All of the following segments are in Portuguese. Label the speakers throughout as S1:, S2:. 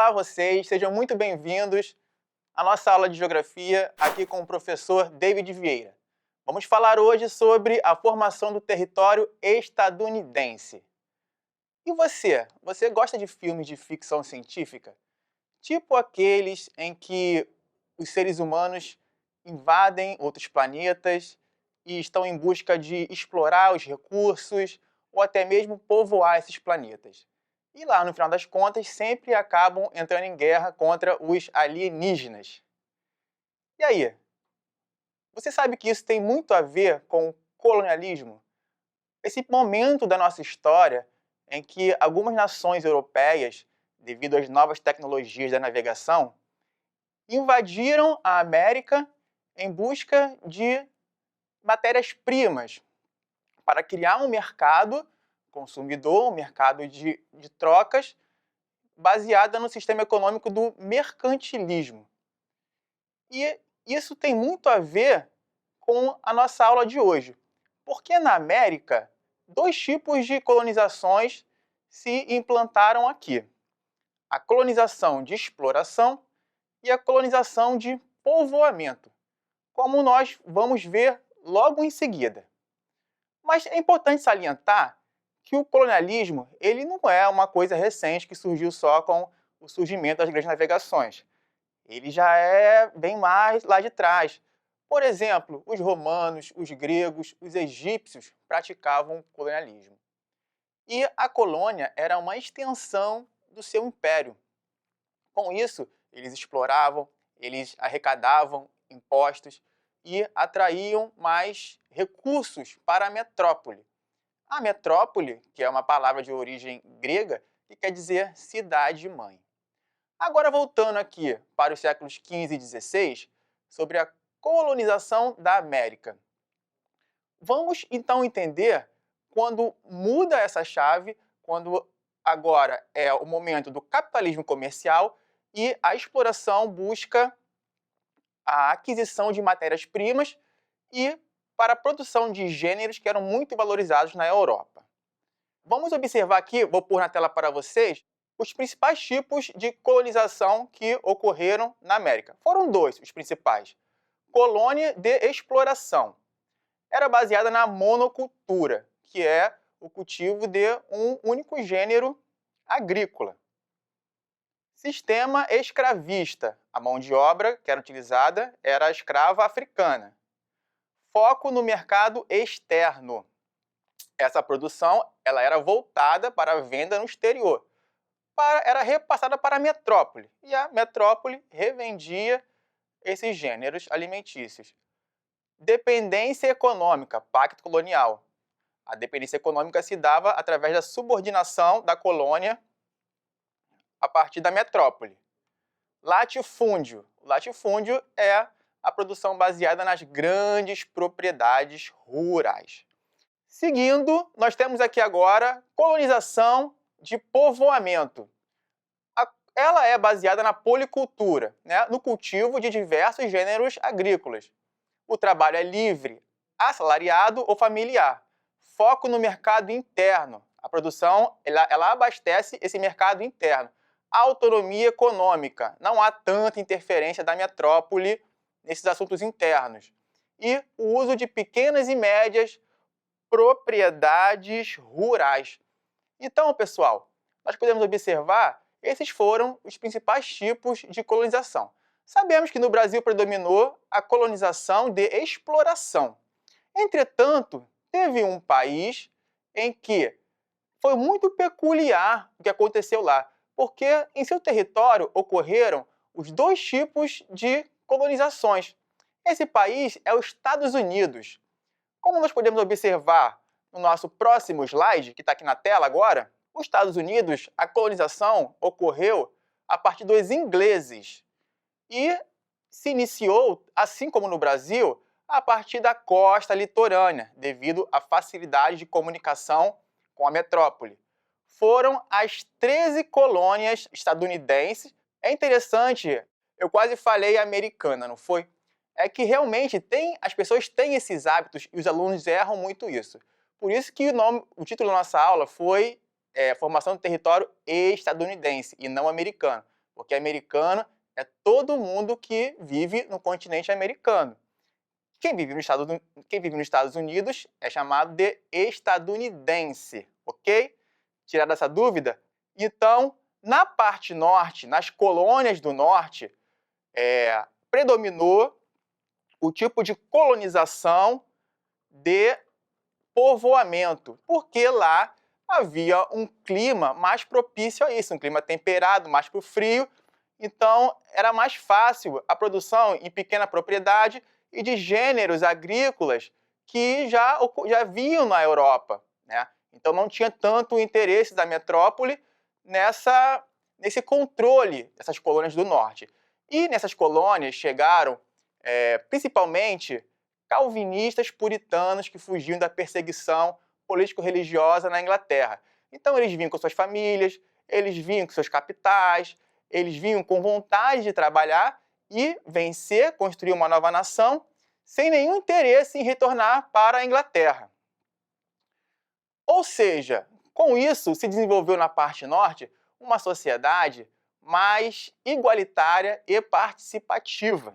S1: Olá a vocês, sejam muito bem-vindos à nossa aula de Geografia aqui com o professor David Vieira. Vamos falar hoje sobre a formação do território estadunidense. E você? Você gosta de filmes de ficção científica? Tipo aqueles em que os seres humanos invadem outros planetas e estão em busca de explorar os recursos ou até mesmo povoar esses planetas. E lá, no final das contas, sempre acabam entrando em guerra contra os alienígenas. E aí? Você sabe que isso tem muito a ver com o colonialismo? Esse momento da nossa história em que algumas nações europeias, devido às novas tecnologias da navegação, invadiram a América em busca de matérias-primas para criar um mercado consumidor, um mercado de trocas, baseada no sistema econômico do mercantilismo. E isso tem muito a ver com a nossa aula de hoje, porque na América, dois tipos de colonizações se implantaram aqui: a colonização de exploração e a colonização de povoamento, como nós vamos ver logo em seguida. Mas é importante salientar que o colonialismo ele não é uma coisa recente que surgiu só com o surgimento das grandes navegações. Ele já é bem mais lá de trás. Por exemplo, os romanos, os gregos, os egípcios praticavam colonialismo. E a colônia era uma extensão do seu império. Com isso, eles exploravam, eles arrecadavam impostos e atraíam mais recursos para a metrópole. A metrópole, que é uma palavra de origem grega, que quer dizer cidade-mãe. Agora, voltando aqui para os séculos XV e XVI, sobre a colonização da América. Vamos então entender quando muda essa chave, quando agora é o momento do capitalismo comercial e a exploração busca a aquisição de matérias-primas e para a produção de gêneros que eram muito valorizados na Europa. Vamos observar aqui, vou pôr na tela para vocês, os principais tipos de colonização que ocorreram na América. Foram dois os principais. Colônia de exploração. Era baseada na monocultura, que é o cultivo de um único gênero agrícola. Sistema escravista. A mão de obra que era utilizada era a escrava africana. Foco no mercado externo. Essa produção ela era voltada para a venda no exterior. Era repassada para a metrópole. E a metrópole revendia esses gêneros alimentícios. Dependência econômica, pacto colonial. A dependência econômica se dava através da subordinação da colônia a partir da metrópole. Latifúndio. Latifúndio é a produção baseada nas grandes propriedades rurais. Seguindo, nós temos aqui agora colonização de povoamento. Ela é baseada na policultura, no cultivo de diversos gêneros agrícolas. O trabalho é livre, assalariado ou familiar. Foco no mercado interno. A produção ela abastece esse mercado interno. Autonomia econômica. Não há tanta interferência da metrópole nesses assuntos internos. E o uso de pequenas e médias propriedades rurais. Então, pessoal, nós podemos observar, esses foram os principais tipos de colonização. Sabemos que no Brasil predominou a colonização de exploração. Entretanto, teve um país em que foi muito peculiar o que aconteceu lá, porque em seu território ocorreram os dois tipos de colonizações. Esse país é os Estados Unidos. Como nós podemos observar no nosso próximo slide, que está aqui na tela agora, os Estados Unidos, a colonização ocorreu a partir dos ingleses e se iniciou, assim como no Brasil, a partir da costa litorânea, devido à facilidade de comunicação com a metrópole. Foram as 13 colônias estadunidenses. É interessante, eu quase falei americana, não foi? É que realmente as pessoas têm esses hábitos e os alunos erram muito isso. Por isso que o título da nossa aula foi Formação do Território Estadunidense e não americano, porque americano é todo mundo que vive no continente americano. Quem vive nos Estados Unidos é chamado de estadunidense, ok? Tirada essa dúvida? Então, na parte norte, nas colônias do norte, predominou o tipo de colonização de povoamento, porque lá havia um clima mais propício a isso, um clima temperado, mais para o frio, então era mais fácil a produção em pequena propriedade e de gêneros agrícolas que já haviam na Europa, né? Então não tinha tanto o interesse da metrópole nesse controle dessas colônias do norte. E nessas colônias chegaram principalmente calvinistas puritanos que fugiam da perseguição político-religiosa na Inglaterra. Então eles vinham com suas famílias, eles vinham com seus capitais, eles vinham com vontade de trabalhar e vencer, construir uma nova nação, sem nenhum interesse em retornar para a Inglaterra. Ou seja, com isso se desenvolveu na parte norte uma sociedade mais igualitária e participativa.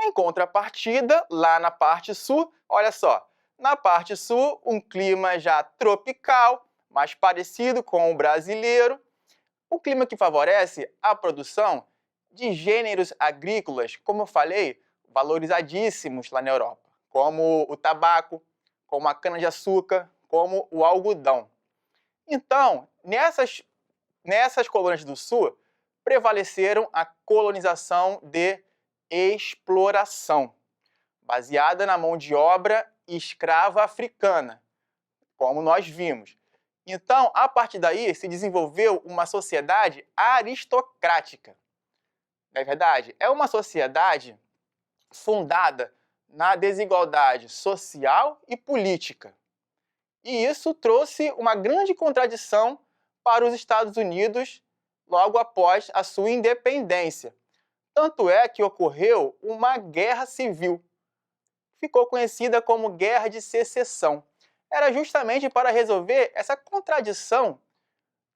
S1: Em contrapartida, lá na parte sul, olha só, na parte sul, um clima já tropical, mais parecido com o brasileiro, o clima que favorece a produção de gêneros agrícolas, como eu falei, valorizadíssimos lá na Europa, como o tabaco, como a cana-de-açúcar, como o algodão. Então, nessas colônias do sul, prevaleceram a colonização de exploração, baseada na mão de obra escrava africana, como nós vimos. Então, a partir daí, se desenvolveu uma sociedade aristocrática. Não é verdade? É uma sociedade fundada na desigualdade social e política. E isso trouxe uma grande contradição para os Estados Unidos logo após a sua independência. Tanto é que ocorreu uma guerra civil. Ficou conhecida como Guerra de Secessão. Era justamente para resolver essa contradição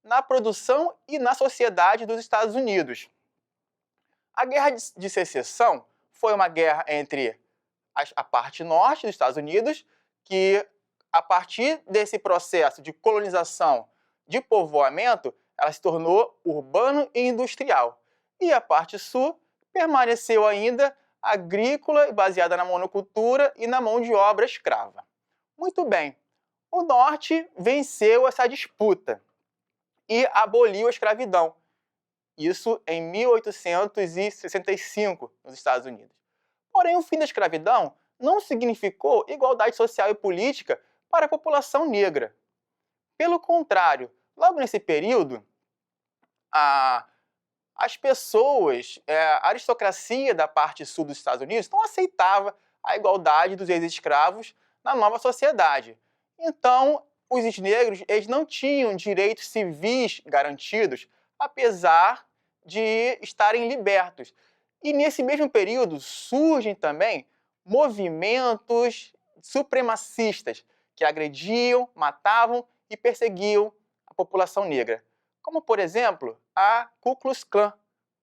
S1: na produção e na sociedade dos Estados Unidos. A Guerra de Secessão foi uma guerra entre a parte norte dos Estados Unidos, que a partir desse processo de colonização, de povoamento, ela se tornou urbano e industrial. E a parte sul permaneceu ainda agrícola, baseada na monocultura e na mão de obra escrava. Muito bem, o norte venceu essa disputa e aboliu a escravidão. Isso em 1865, nos Estados Unidos. Porém, o fim da escravidão não significou igualdade social e política para a população negra. Pelo contrário, logo nesse período, as pessoas, a aristocracia da parte sul dos Estados Unidos não aceitava a igualdade dos ex-escravos na nova sociedade. Então, os negros eles não tinham direitos civis garantidos, apesar de estarem libertos. E nesse mesmo período surgem também movimentos supremacistas que agrediam, matavam e perseguiam a população negra. Como, por exemplo, a Ku Klux Klan.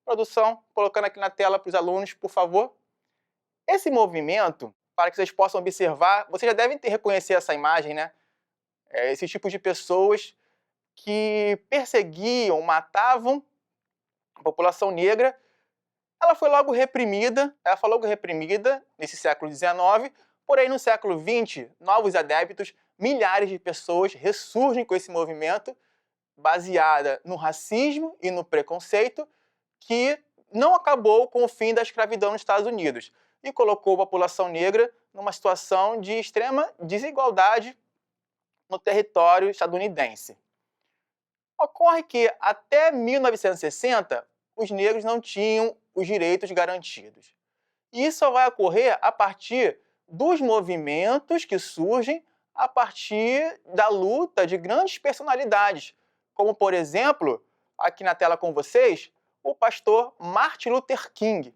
S1: Produção, colocando aqui na tela para os alunos, por favor. Esse movimento, para que vocês possam observar, vocês já devem reconhecer essa imagem, né? Esse tipo de pessoas que perseguiam, matavam a população negra. Ela foi logo reprimida nesse século XIX, porém no século XX, novos adeptos, milhares de pessoas ressurgem com esse movimento, baseada no racismo e no preconceito, que não acabou com o fim da escravidão nos Estados Unidos e colocou a população negra numa situação de extrema desigualdade no território estadunidense. Ocorre que até 1960 os negros não tinham os direitos garantidos. E isso só vai ocorrer a partir dos movimentos que surgem a partir da luta de grandes personalidades, como, por exemplo, aqui na tela com vocês, o pastor Martin Luther King,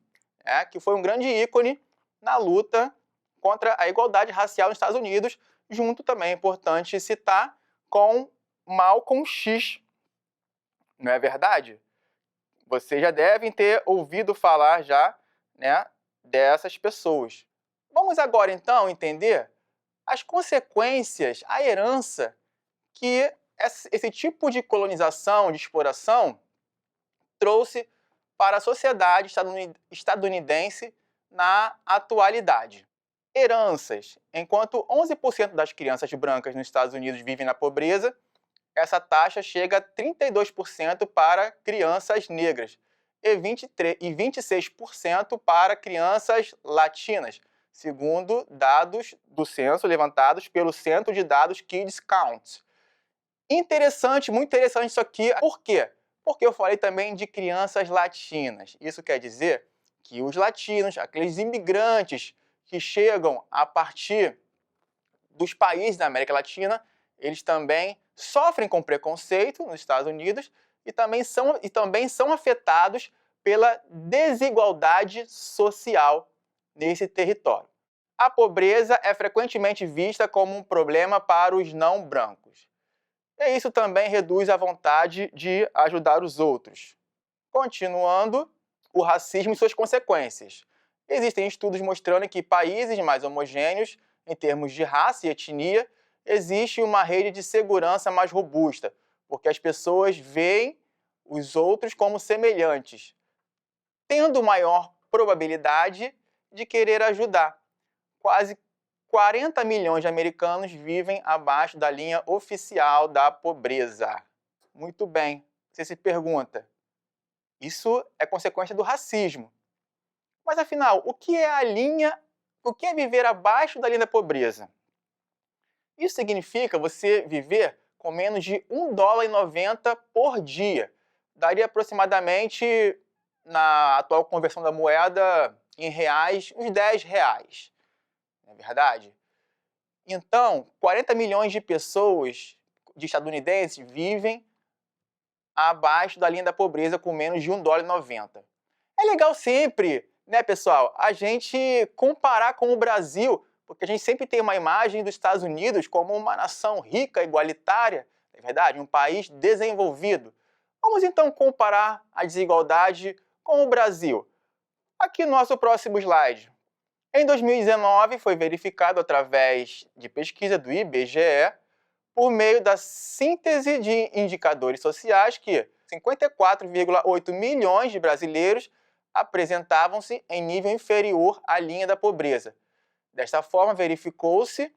S1: que foi um grande ícone na luta contra a igualdade racial nos Estados Unidos, junto também, é importante citar, com Malcolm X. Não é verdade? Vocês já devem ter ouvido falar já, né, dessas pessoas. Vamos agora então entender as consequências, a herança que esse tipo de colonização, de exploração, trouxe para a sociedade estadunidense na atualidade. Heranças. Enquanto 11% das crianças brancas nos Estados Unidos vivem na pobreza, essa taxa chega a 32% para crianças negras e 26% para crianças latinas, segundo dados do censo levantados pelo Centro de Dados Kids Count. Interessante, muito interessante isso aqui. Por quê? Porque eu falei também de crianças latinas. Isso quer dizer que os latinos, aqueles imigrantes que chegam a partir dos países da América Latina, eles também sofrem com preconceito nos Estados Unidos e também são afetados pela desigualdade social nesse território. A pobreza é frequentemente vista como um problema para os não brancos. E isso também reduz a vontade de ajudar os outros. Continuando, o racismo e suas consequências. Existem estudos mostrando que países mais homogêneos, em termos de raça e etnia, existe uma rede de segurança mais robusta, porque as pessoas veem os outros como semelhantes, tendo maior probabilidade de querer ajudar. Quase 40 milhões de americanos vivem abaixo da linha oficial da pobreza. Muito bem, você se pergunta, isso é consequência do racismo. Mas afinal, o que é viver abaixo da linha da pobreza? Isso significa você viver com menos de $1,90 por dia. Daria aproximadamente, na atual conversão da moeda em reais, uns R$10. Não é verdade? Então, 40 milhões de pessoas, de estadunidenses, vivem abaixo da linha da pobreza com menos de $1,90. É legal sempre, né, pessoal, a gente comparar com o Brasil, porque a gente sempre tem uma imagem dos Estados Unidos como uma nação rica, igualitária, é verdade, um país desenvolvido. Vamos então comparar a desigualdade com o Brasil. Aqui no nosso próximo slide. Em 2019, foi verificado através de pesquisa do IBGE, por meio da síntese de indicadores sociais, que 54,8 milhões de brasileiros apresentavam-se em nível inferior à linha da pobreza. Desta forma, verificou-se,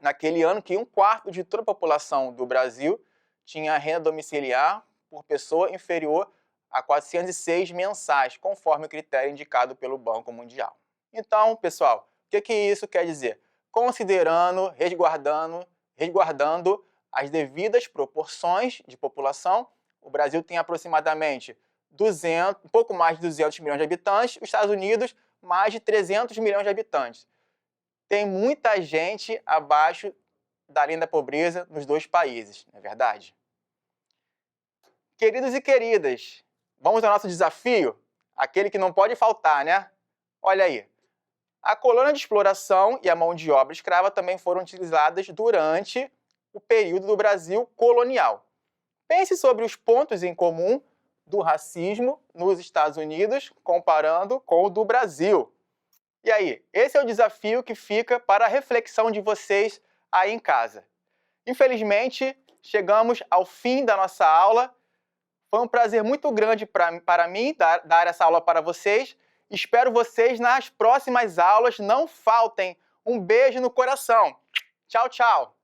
S1: naquele ano, que 1/4 de toda a população do Brasil tinha renda domiciliar por pessoa inferior a 406 mensais, conforme o critério indicado pelo Banco Mundial. Então, pessoal, o que isso quer dizer? Considerando, resguardando as devidas proporções de população, o Brasil tem aproximadamente um pouco mais de 200 milhões de habitantes, os Estados Unidos mais de 300 milhões de habitantes. Tem muita gente abaixo da linha da pobreza nos dois países, não é verdade? Queridos e queridas, vamos ao nosso desafio? Aquele que não pode faltar, né? Olha aí. A colônia de exploração e a mão de obra escrava também foram utilizadas durante o período do Brasil colonial. Pense sobre os pontos em comum do racismo nos Estados Unidos comparando com o do Brasil. E aí, esse é o desafio que fica para a reflexão de vocês aí em casa. Infelizmente, chegamos ao fim da nossa aula. Foi um prazer muito grande para mim dar essa aula para vocês. Espero vocês nas próximas aulas. Não faltem. Um beijo no coração. Tchau, tchau.